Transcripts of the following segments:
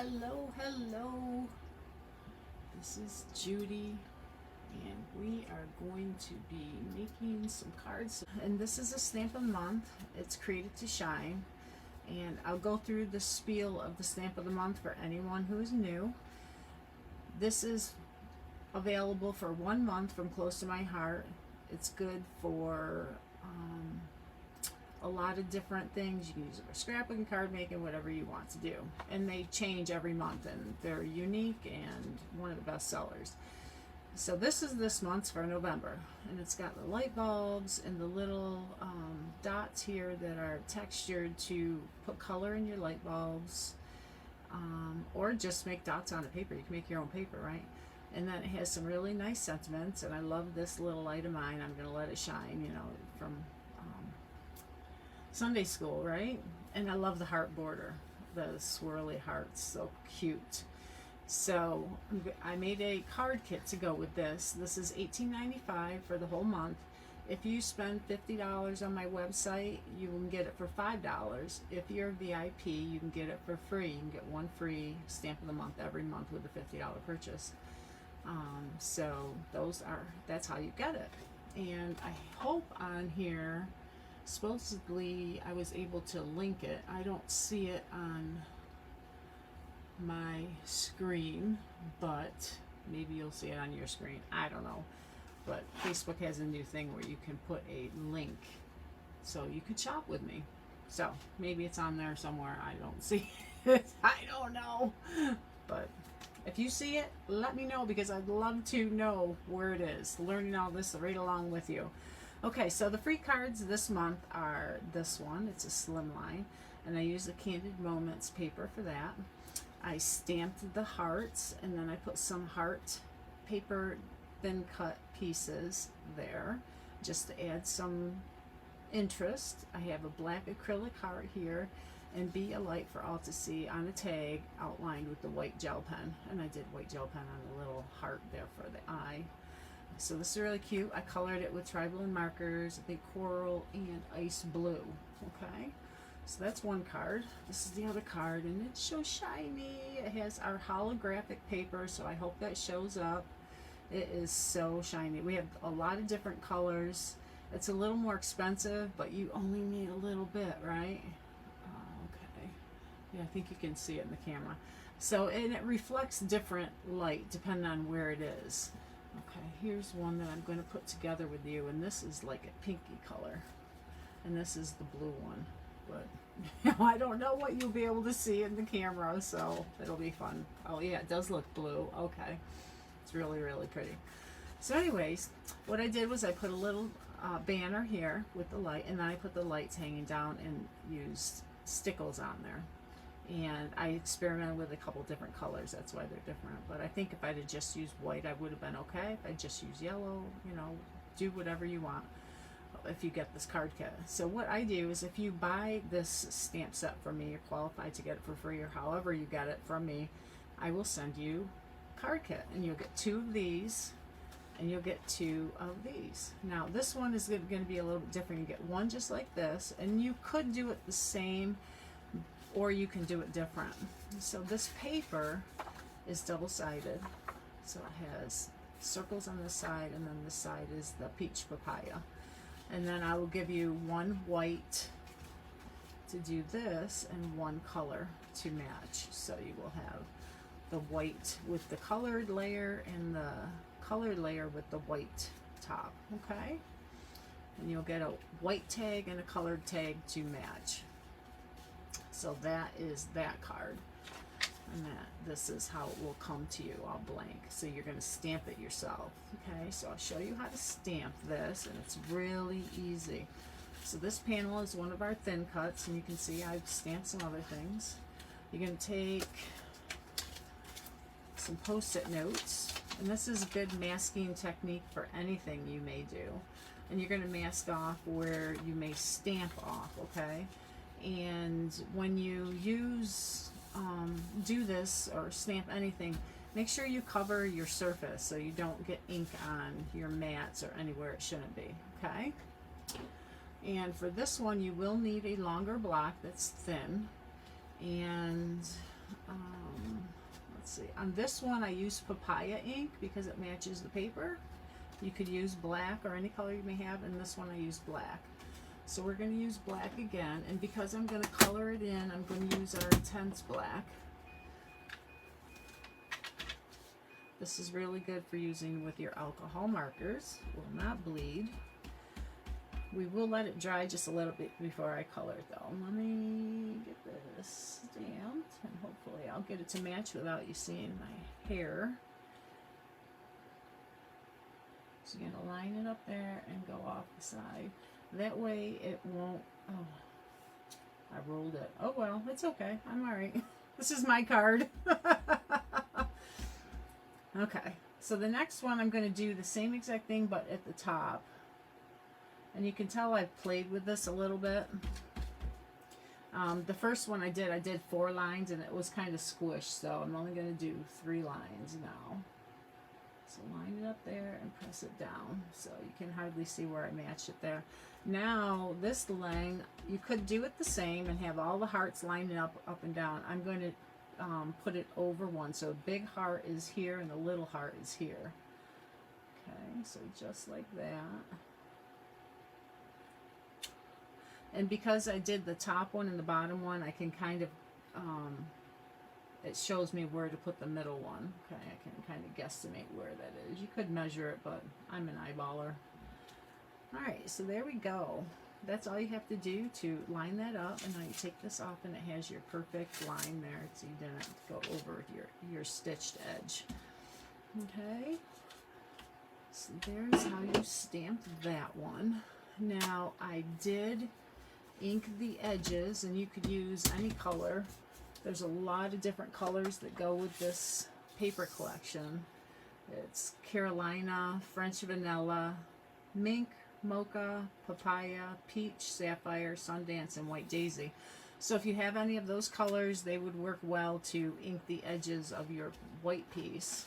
Hello. This is Judy, and we are going to be making some cards. And this is a stamp of the month. It's created to shine. And I'll go through the spiel of the stamp of the month for anyone who is new. This is available for 1 month from Close to My Heart. It's good for a lot of different things. You can use it for scrapping, card making, whatever you want to do. And they change every month, and they're unique and one of the best sellers. So this is this month's for November, and it's got the light bulbs and the little dots here that are textured to put color in your light bulbs, or just make dots on the paper. You can make your own paper, right? And then it has some really nice sentiments, and I love this little light of mine. I'm going to let it shine, from Sunday school, right? And I love the heart border, the swirly hearts, so cute. So I made a card kit to go with this. This is $18.95 for the whole month. If you spend $50 on my website, you can get it for $5. If you're a VIP, you can get it for free. You can get one free stamp of the month every month with a $50 purchase. So that's how you get it. And I hope on here, supposedly I was able to link it. I don't see it on my screen, but maybe you'll see it on your screen. I don't know. But Facebook has a new thing where you can put a link so you can shop with me. So maybe it's on there somewhere. I don't see it. I don't know. But if you see it, let me know, because I'd love to know where it is. Learning all this right along with you. Okay, so the free cards this month are this one. It's a slimline, and I use the Candid Moments paper for that. I stamped the hearts, and then I put some heart paper thin cut pieces there just to add some interest. I have a black acrylic heart here, and Be a Light for All to See on a tag outlined with the white gel pen. And I did white gel pen on the little heart there for the eye. So this is really cute. I colored it with tri-blend markers, I think coral and ice blue. Okay, so that's one card. This is the other card, and it's so shiny. It has our holographic paper, so I hope that shows up. It is so shiny. We have a lot of different colors. It's a little more expensive, but you only need a little bit, right? Okay. Yeah, I think you can see it in the camera. So, and it reflects different light depending on where it is. Okay, here's one that I'm going to put together with you, and this is like a pinky color, and this is the blue one, but I don't know what you'll be able to see in the camera, so it'll be fun. Oh yeah, it does look blue. Okay, it's really, really pretty. So anyways, what I did was I put a little banner here with the light, and then I put the lights hanging down and used stickles on there. And I experimented with a couple different colors. That's why they're different. But I think if I'd have just used white, I would have been okay. If I just used yellow, do whatever you want if you get this card kit. So what I do is, if you buy this stamp set from me, you're qualified to get it for free, or however you get it from me, I will send you a card kit, and you'll get 2 of these, and you'll get 2 of these. Now this one is going to be a little bit different. You get one just like this, and you could do it the same, or you can do it different. So this paper is double-sided, so it has circles on this side, and then this side is the peach papaya. And then I will give you one white to do this and one color to match. So you will have the white with the colored layer and the colored layer with the white top, okay? And you'll get a white tag and a colored tag to match. So that is that card, and this is how it will come to you, all blank. So you're going to stamp it yourself. Okay, so I'll show you how to stamp this, and it's really easy. So this panel is one of our thin cuts, and you can see I've stamped some other things. You're going to take some post-it notes, and this is a good masking technique for anything you may do. And you're going to mask off where you may stamp off, okay? And when you do this or stamp anything, make sure you cover your surface so you don't get ink on your mats or anywhere it shouldn't be, okay? And for this one, you will need a longer block that's thin, and let's see, on this one I use papaya ink because it matches the paper. You could use black or any color you may have, and this one I use black. So we're going to use black again, and because I'm going to color it in, I'm going to use our intense black. This is really good for using with your alcohol markers. Will not bleed. We will let it dry just a little bit before I color it though. Let me get this stamped, and hopefully I'll get it to match without you seeing my hair. So you're going to line it up there and go off the side. That way it won't, oh, I rolled it. Oh well, it's okay. I'm alright. This is my card. Okay, so the next one I'm going to do the same exact thing but at the top. And you can tell I've played with this a little bit. The first one I did 4 lines and it was kind of squished, so I'm only going to do 3 lines now. So line it up there and press it down so you can hardly see where I matched it there. Now this line, you could do it the same and have all the hearts lining up and down. I'm going to put it over one, so a big heart is here and the little heart is here. Okay, so just like that. And because I did the top one and the bottom one, I can kind of, it shows me where to put the middle one. Okay, I can kind of guesstimate where that is. You could measure it, but I'm an eyeballer. Alright, so there we go. That's all you have to do to line that up, and now you take this off and it has your perfect line there, so you didn't go over your stitched edge. Okay, so there's how you stamp that one. Now I did ink the edges, and you could use any color. There's a lot of different colors that go with this paper collection. It's Carolina, French vanilla, mink, mocha, papaya, peach, sapphire, sundance, and white daisy. So if you have any of those colors, they would work well to ink the edges of your white piece.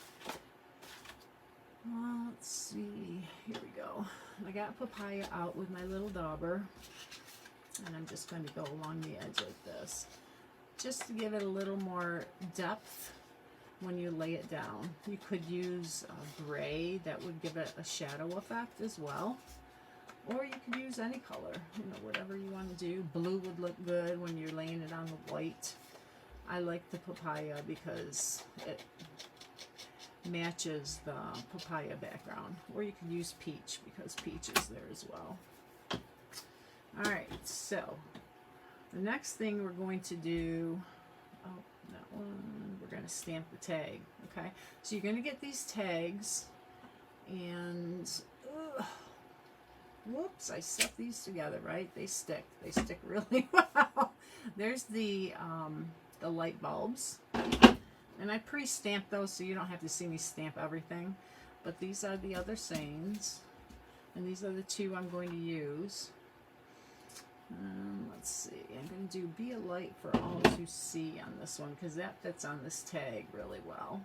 Let's see, here we go. I got papaya out with my little dauber, and I'm just going to go along the edge like this, just to give it a little more depth when you lay it down. You could use gray, that would give it a shadow effect as well. Or you could use any color, you know, whatever you want to do. Blue would look good when you're laying it on the white. I like the papaya because it matches the papaya background. Or you could use peach because peach is there as well. Alright, so the next thing we're going to do, oh, that one, we're going to stamp the tag. Okay, so you're going to get these tags, and whoops, I stuck these together, right? They stick really well. There's the light bulbs, and I pre-stamped those so you don't have to see me stamp everything. But these are the other sayings, and these are the 2 I'm going to use. Let's see, I'm going to do be a light for all to see on this one because that fits on this tag really well.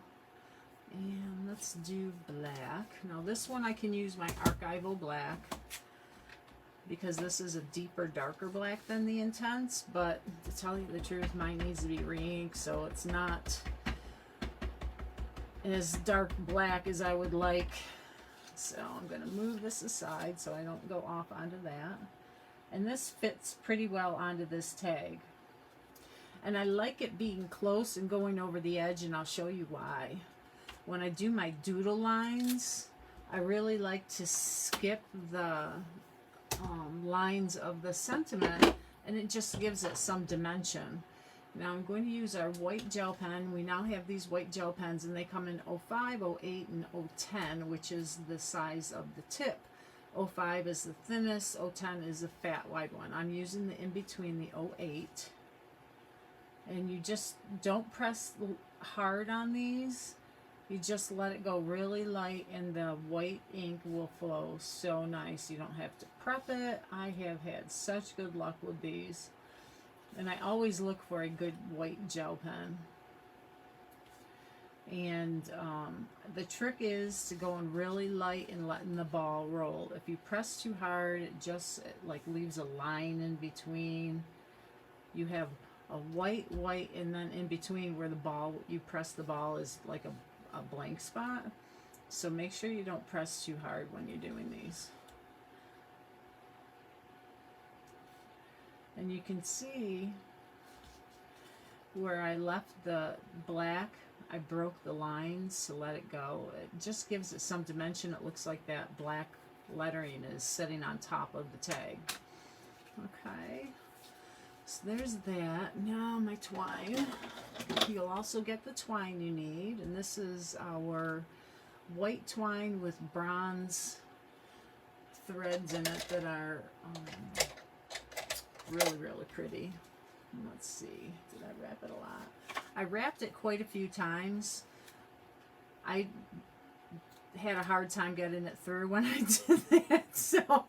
And let's do black. Now this one I can use my archival black because this is a deeper, darker black than the intense, but to tell you the truth, mine needs to be re-inked, so it's not as dark black as I would like. So I'm going to move this aside so I don't go off onto that. And this fits pretty well onto this tag. And I like it being close and going over the edge, and I'll show you why. When I do my doodle lines, I really like to skip the lines of the sentiment, and it just gives it some dimension. Now I'm going to use our white gel pen. We now have these white gel pens, and they come in 05, 08, and 010, which is the size of the tip. 05 is the thinnest, 010 is the fat wide one. I'm using the in between, the 08. And you just don't press hard on these. You just let it go really light, and the white ink will flow so nice. You don't have to prep it. I have had such good luck with these. And I always look for a good white gel pen. And the trick is to go in really light and letting the ball roll. If you press too hard, it just like leaves a line in between. You have a white, and then in between where the ball, you press the ball, is like a blank spot. So make sure you don't press too hard when you're doing these. And you can see where I left the black, I broke the lines to let it go. It just gives it some dimension. It looks like that black lettering is sitting on top of the tag. Okay, so there's that. Now my twine. You'll also get the twine you need, and this is our white twine with bronze threads in it that are really, really pretty. Let's see, did I wrap it a lot? I wrapped it quite a few times. I had a hard time getting it through when I did that, so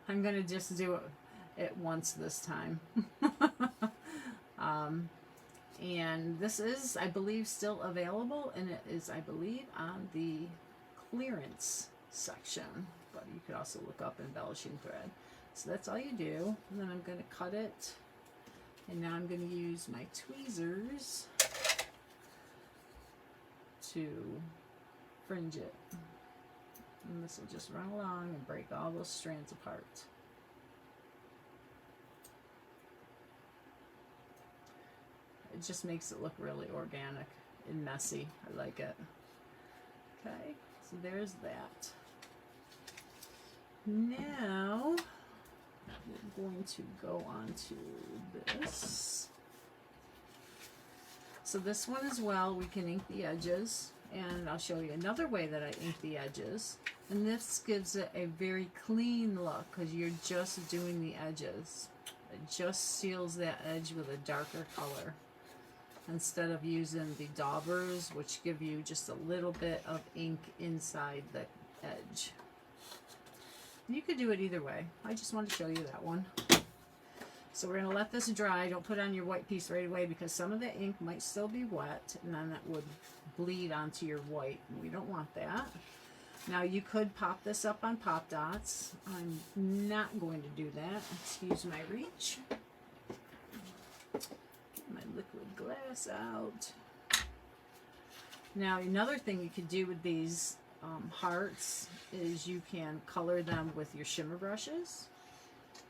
I'm going to just do it once this time. And this is, I believe, still available, and it is, I believe, on the clearance section, but you could also look up embellishing thread. So that's all you do, and then I'm going to cut it, and now I'm going to use my tweezers to fringe it, and this will just run along and break all those strands apart. It just makes it look really organic and messy. I like it. Okay, so there's that. Now we're going to go on to this. So this one as well, we can ink the edges, and I'll show you another way that I ink the edges. And this gives it a very clean look because you're just doing the edges. It just seals that edge with a darker color, instead of using the daubers, which give you just a little bit of ink inside the edge. You could do it either way. I just wanted to show you that one. So we're going to let this dry. Don't put on your white piece right away because some of the ink might still be wet, and then that would bleed onto your white. We don't want that. Now you could pop this up on Pop Dots. I'm not going to do that. Excuse my reach. My liquid glass out. Now another thing you could do with these hearts is you can color them with your shimmer brushes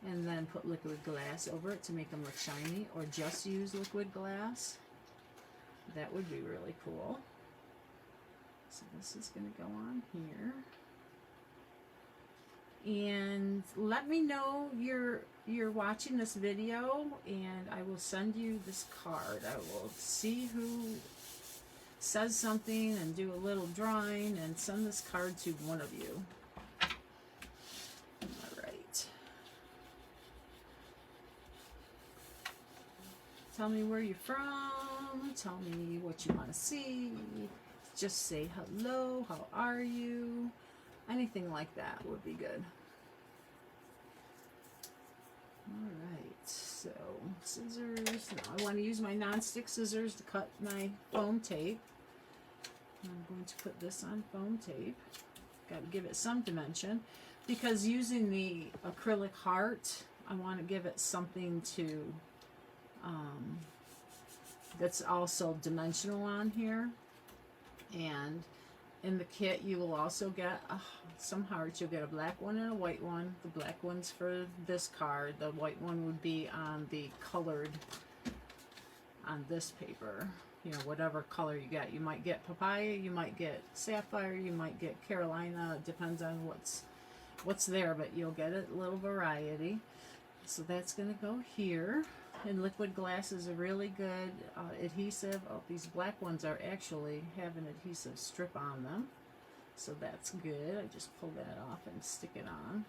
and then put liquid glass over it to make them look shiny, or just use liquid glass. That would be really cool. So this is going to go on here. And let me know you're watching this video, and I will send you this card. I will see who says something and do a little drawing and send this card to one of you. All right. Tell me where you're from. Tell me what you want to see. Just say hello. How are you? Anything like that would be good. Alright, so scissors. Now I want to use my non-stick scissors to cut my foam tape. I'm going to put this on foam tape. Got to give it some dimension, because using the acrylic heart, I want to give it something to that's also dimensional on here. And in the kit you will also get some hearts. You'll get a black one and a white one. The black one's for this card. The white one would be on the colored, on this paper. You know, whatever color you get. You might get papaya, you might get sapphire, you might get Carolina. It depends on what's there, but you'll get a little variety. So that's going to go here. And liquid glass is a really good adhesive. Oh, these black ones are actually have an adhesive strip on them, so that's good. I just pull that off and stick it on.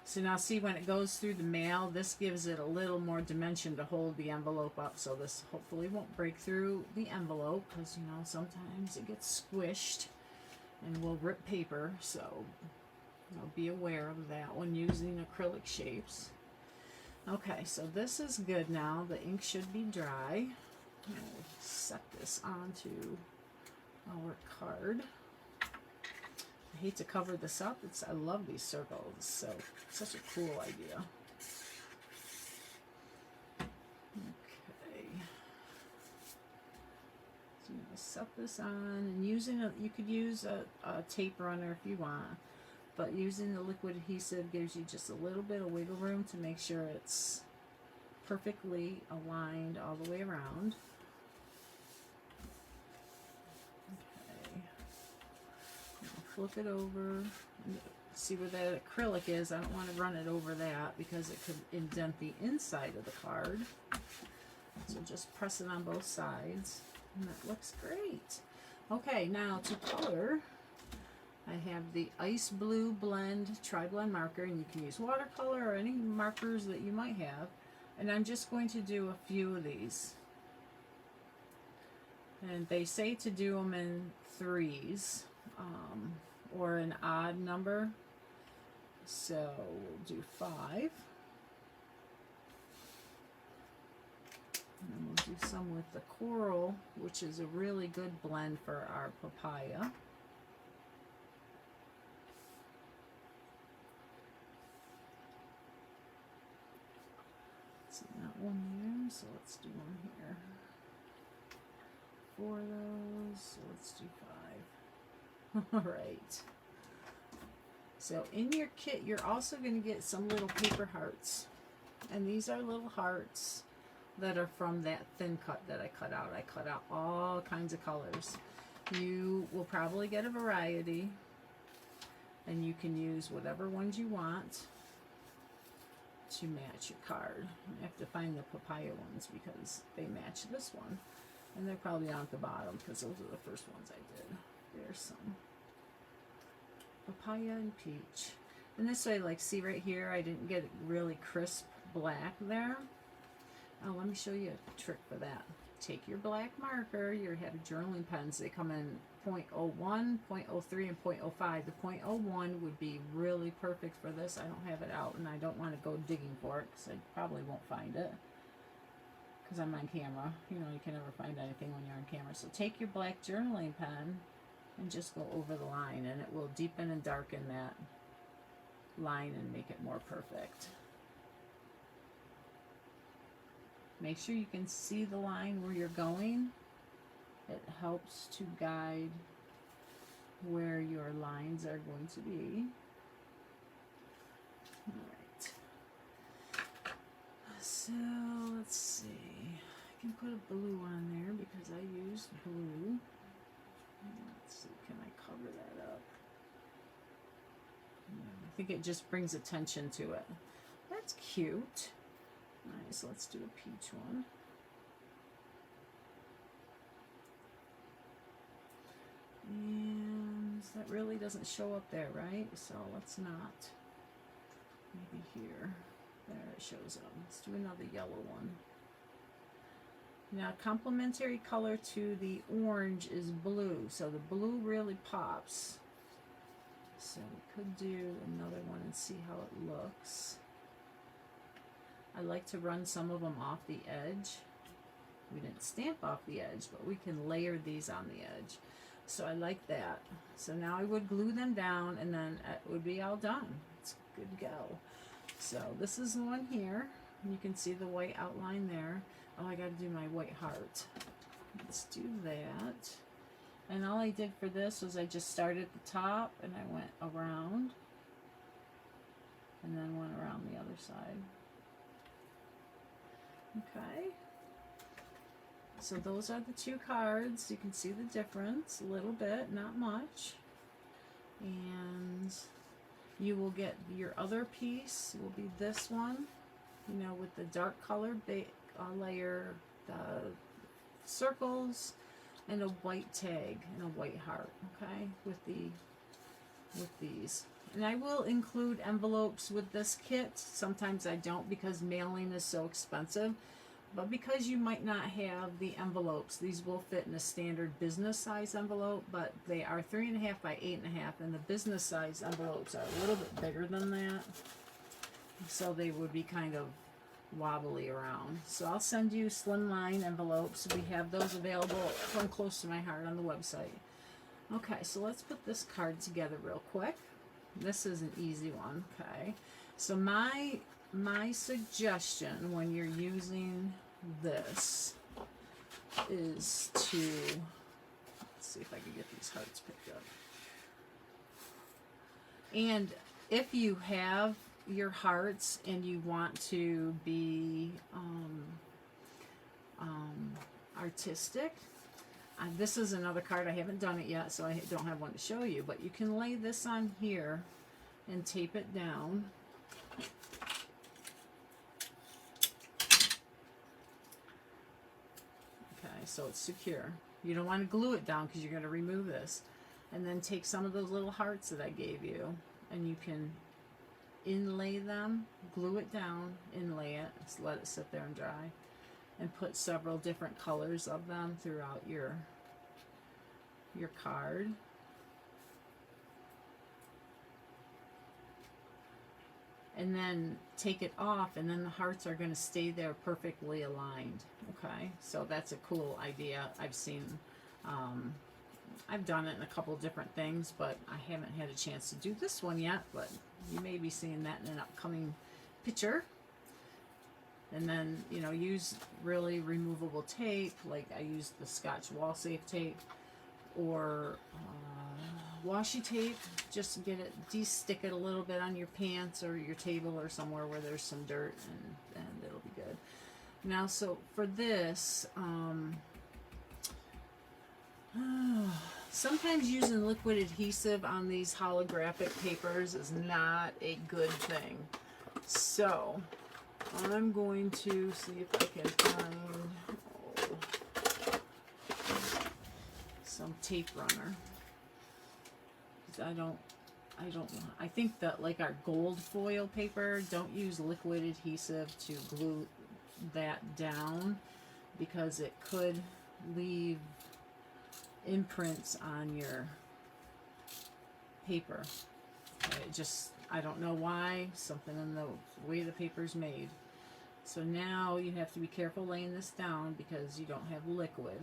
So now see, when it goes through the mail, this gives it a little more dimension to hold the envelope up, so this hopefully won't break through the envelope, because you know sometimes it gets squished and will rip paper, so you know, be aware of that when using acrylic shapes. Okay, so this is good now. The ink should be dry. I'll set this onto our card. I hate to cover this up. I love these circles. So such a cool idea. Okay. set this on, and you could use a tape runner if you want, but using the liquid adhesive gives you just a little bit of wiggle room to make sure it's perfectly aligned all the way around. Okay. Flip it over. See where that acrylic is. I don't want to run it over that because it could indent the inside of the card. So just press it on both sides. And that looks great. Okay, now to color, I have the Ice Blue Blend Tri-Blend marker, and you can use watercolor or any markers that you might have. And I'm just going to do a few of these. And they say to do them in threes, or an odd number. So we'll do 5. And then we'll do some with the coral, which is a really good blend for our papaya. See that one there, so let's do one here. 4 of those, so let's do 5. All right. So in your kit, you're also going to get some little paper hearts. And these are little hearts that are from that thin cut that I cut out. I cut out all kinds of colors. You will probably get a variety, and you can use whatever ones you want to match your card. You have to find the papaya ones because they match this one. And they're probably down at the bottom because those are the first ones I did. There's some papaya and peach. And this way, like, see right here, I didn't get really crisp black there. Oh, let me show you a trick for that. Take your black marker, you have journaling pens. They come in 0.01, 0.03, and 0.05. The 0.01 would be really perfect for this. I don't have it out, and I don't want to go digging for it because I probably won't find it because I'm on camera. You know, you can never find anything when you're on camera. So take your black journaling pen and just go over the line, and it will deepen and darken that line and make it more perfect. Make sure you can see the line where you're going. It helps to guide where your lines are going to be. Alright. So, let's see. I can put a blue on there because I used blue. Let's see, can I cover that up? Yeah, I think it just brings attention to it. That's cute. Nice, let's do a peach one. And that really doesn't show up there, right? So let's not. Maybe here. There it shows up. Let's do another yellow one. Now, complementary color to the orange is blue. So the blue really pops. So we could do another one and see how it looks. I like to run some of them off the edge. We didn't stamp off the edge, but we can layer these on the edge. So I like that. So now I would glue them down, and then it would be all done. It's good to go. So this is the one here. You can see the white outline there. Oh, I got to do my white heart. Let's do that. And all I did for this was I just started at the top, and I went around, and then went around the other side. Okay, so those are the two cards. You can see the difference a little bit, not much. And you will get your other piece will be this one, you know, with the dark color layer, the circles, and a white tag and a white heart. Okay, with these. And I will include envelopes with this kit. Sometimes I don't because mailing is so expensive. But because you might not have the envelopes, these will fit in a standard business size envelope, but they are 3.5 by 8.5, and the business size envelopes are a little bit bigger than that. So they would be kind of wobbly around. So I'll send you slimline envelopes. We have those available from Close to My Heart on the website. Okay, so let's put this card together real quick. This is an easy one, okay? So my suggestion when you're using this is to Let's see if I can get these hearts picked up. And if you have your hearts and you want to be artistic, this is another card. I haven't done it yet, so I don't have one to show you, but you can lay this on here and tape it down. Okay, so it's secure. You don't want to glue it down because you're going to remove this. And then take some of those little hearts that I gave you, and you can inlay them, glue it down, inlay it, just let it sit there and dry, and put several different colors of them throughout your card. And then take it off, and then the hearts are going to stay there perfectly aligned. Okay, so that's a cool idea. I've done it in a couple of different things, but I haven't had a chance to do this one yet, but you may be seeing that in an upcoming picture. And then, you know, use really removable tape, like I used the Scotch wall safe tape, or washi tape. Just get it, de-stick it a little bit on your pants or your table or somewhere where there's some dirt, and it'll be good. Now, so for this, sometimes using liquid adhesive on these holographic papers is not a good thing. So I'm going to see if I can find some tape runner. I think that, like our gold foil paper, don't use liquid adhesive to glue that down, because it could leave imprints on your paper. It just, I don't know why, something in the way the paper's made. So now you have to be careful laying this down because you don't have liquid,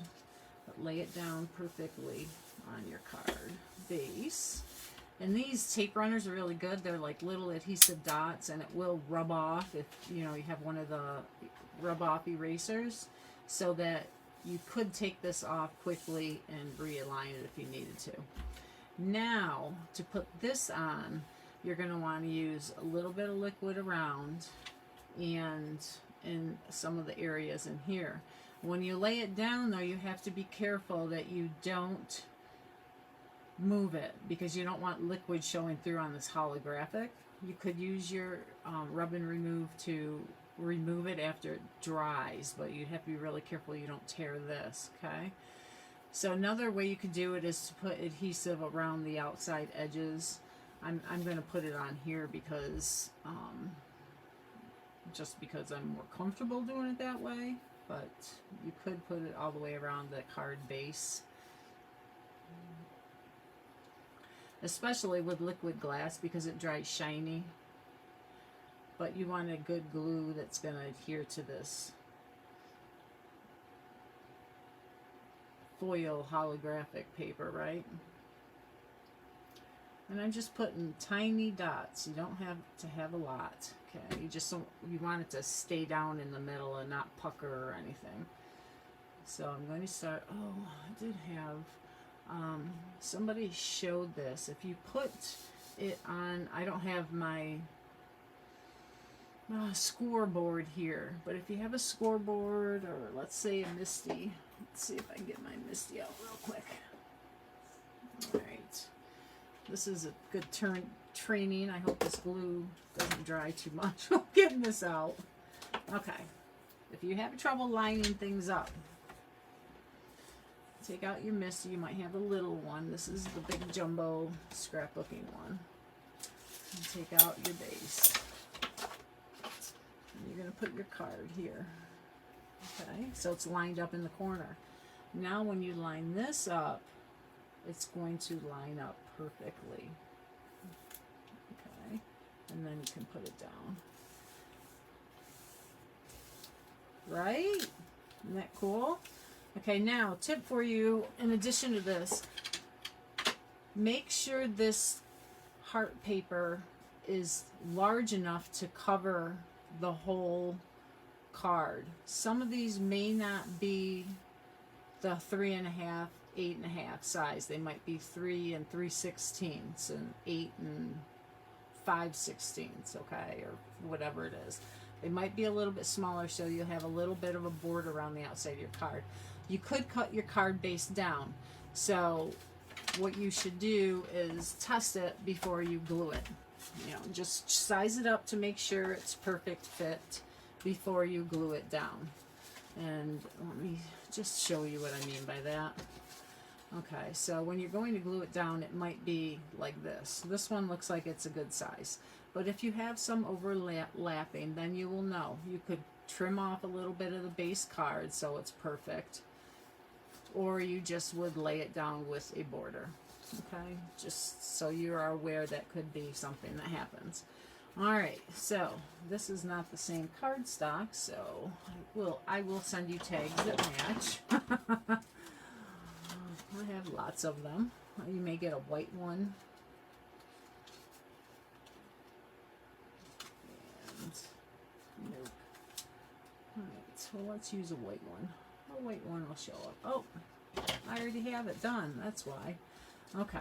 but lay it down perfectly on your card base. And these tape runners are really good. They're like little adhesive dots, and it will rub off if you have one of the rub off erasers, so that you could take this off quickly and realign it if you needed to. Now, to put this on, you're going to want to use a little bit of liquid around and in some of the areas in here. When you lay it down, though, you have to be careful that you don't move it, because you don't want liquid showing through on this holographic. You could use your rub and remove to remove it after it dries, but you have to be really careful you don't tear this. Okay, so another way you could do it is to put adhesive around the outside edges. I'm going to put it on here because just because I'm more comfortable doing it that way, but you could put it all the way around the card base, especially with liquid glass because it dries shiny. But you want a good glue that's going to adhere to this foil holographic paper, right? And I'm just putting tiny dots. You don't have to have a lot. Okay, you want it to stay down in the middle and not pucker or anything. So I'm going to start. Oh, I did have somebody showed this. If you put it on, I don't have my scoreboard here, but if you have a scoreboard, or let's say a Misty, let's see if I can get my Misty out real quick. All right, this is a good training. I hope this glue doesn't dry too much. I'm getting this out. Okay, if you have trouble lining things up, take out your Misty. You might have a little one. This is the big jumbo scrapbooking one. And take out your base. And you're going to put your card here. Okay, so it's lined up in the corner. Now when you line this up, it's going to line up perfectly. Okay, and then you can put it down. Right? Isn't that cool? Okay, now tip for you, in addition to this, make sure this heart paper is large enough to cover the whole card. Some of these may not be the 3.5 8.5 size. They might be 3 and 3/16 and 8 and 5/16, okay, or whatever it is. They might be a little bit smaller, so you'll have a little bit of a border around the outside of your card. You could cut your card base down. So what you should do is test it before you glue it. You know, just size it up to make sure it's perfect fit before you glue it down. And let me just show you what I mean by that. Okay, so when you're going to glue it down, it might be like this. This one looks like it's a good size. But if you have some overlapping, then you will know. You could trim off a little bit of the base card so it's perfect. Or you just would lay it down with a border. Okay, just so you are aware that could be something that happens. Alright, so this is not the same cardstock, so I will send you tags that match. I have lots of them. You may get a white one. And nope. Alright, well let's use a white one. A white one will show up. Oh, I already have it done. That's why. Okay.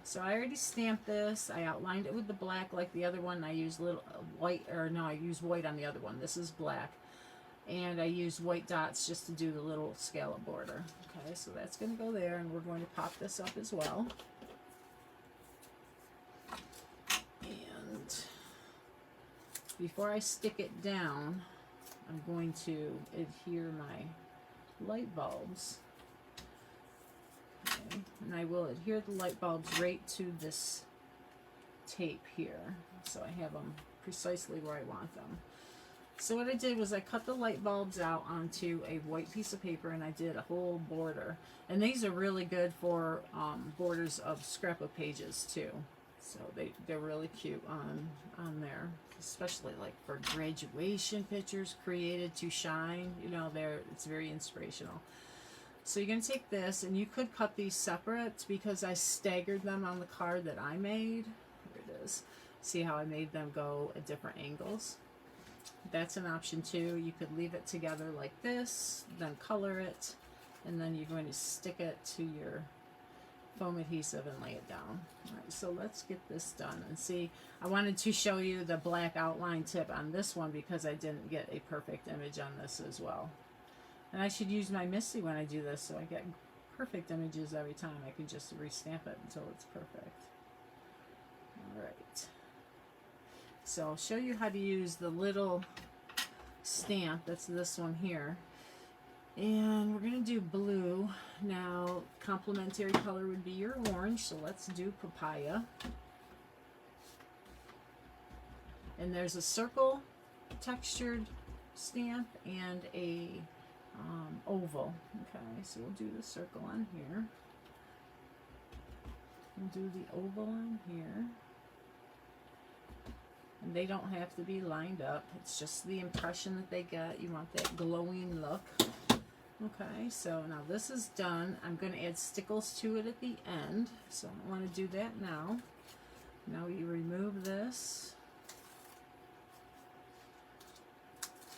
So I already stamped this. I outlined it with the black like the other one. I used little white, or no, I used white on the other one. This is black. And I used white dots just to do the little scallop border. Okay, so that's going to go there, and we're going to pop this up as well. And before I stick it down, I'm going to adhere my light bulbs. Okay, and I will adhere the light bulbs right to this tape here, so I have them precisely where I want them. So what I did was I cut the light bulbs out onto a white piece of paper, and I did a whole border. And these are really good for borders of scrapbook pages too. So they're really cute on there, especially like for graduation pictures created to shine. You know, it's very inspirational. So you're going to take this, and you could cut these separate because I staggered them on the card that I made. Here it is. See how I made them go at different angles? That's an option too. You could leave it together like this, then color it, and then you're going to stick it to your foam adhesive and lay it down. Alright, so let's get this done and see. I wanted to show you the black outline tip on this one because I didn't get a perfect image on this as well. And I should use my Misty when I do this so I get perfect images every time. I can just restamp it until it's perfect. Alright. So I'll show you how to use the little stamp. That's this one here. And we're going to do blue. Now, complementary color would be your orange, so let's do papaya. And there's a circle textured stamp and a oval. Okay, so we'll do the circle on here. We'll do the oval on here. And they don't have to be lined up. It's just the impression that they get. You want that glowing look. Okay, so now this is done. I'm going to add stickles to it at the end. So I want to do that now. Now you remove this.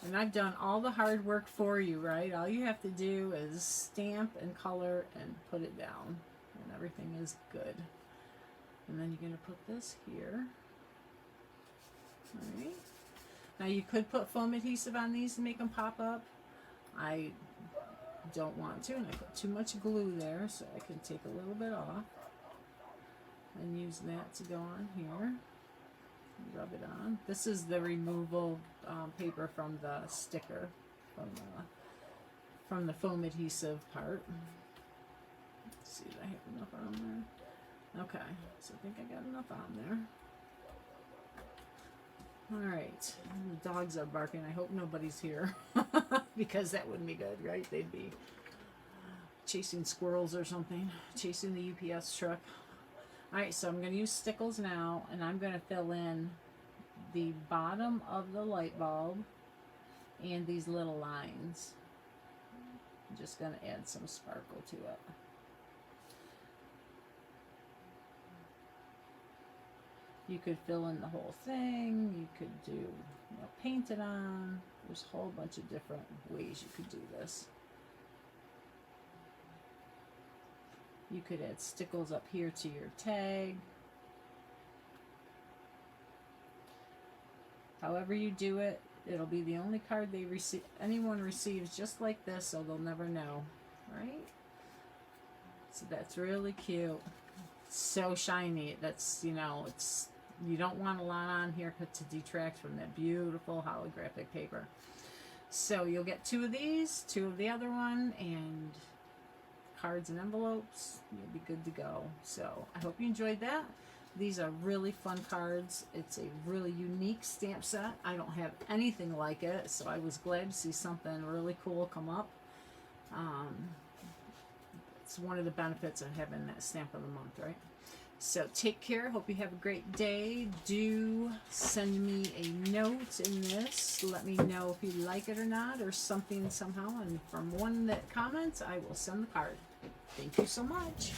And I've done all the hard work for you, right? All you have to do is stamp and color and put it down. And everything is good. And then you're going to put this here. Alright. Now you could put foam adhesive on these to make them pop up. I don't want to, and I put too much glue there, so I can take a little bit off and use that to go on here. Rub it on. This is the removal paper from the sticker, from the foam adhesive part. Let's see if I have enough on there. Okay, so I think I got enough on there. Alright, the dogs are barking. I hope nobody's here because that wouldn't be good, right? They'd be chasing squirrels or something, chasing the UPS truck. Alright, so I'm going to use stickles now, and I'm going to fill in the bottom of the light bulb and these little lines. I'm just going to add some sparkle to it. You could fill in the whole thing. You could do, paint it on. There's a whole bunch of different ways you could do this. You could add stickles up here to your tag. However you do it, it'll be the only card they receive, anyone receives just like this, so they'll never know, right? So that's really cute. So shiny. That's, you know, it's, you don't want a lot on here to detract from that beautiful holographic paper. So you'll get 2 of these, 2 of the other one, and cards and envelopes. You'll be good to go. So I hope you enjoyed that. These are really fun cards. It's a really unique stamp set. I don't have anything like it, so I was glad to see something really cool come up. It's one of the benefits of having that stamp of the month, right? So take care. Hope you have a great day. Do send me a note in this. Let me know if you like it or not, or something somehow. And from one that comments, I will send the card. Thank you so much.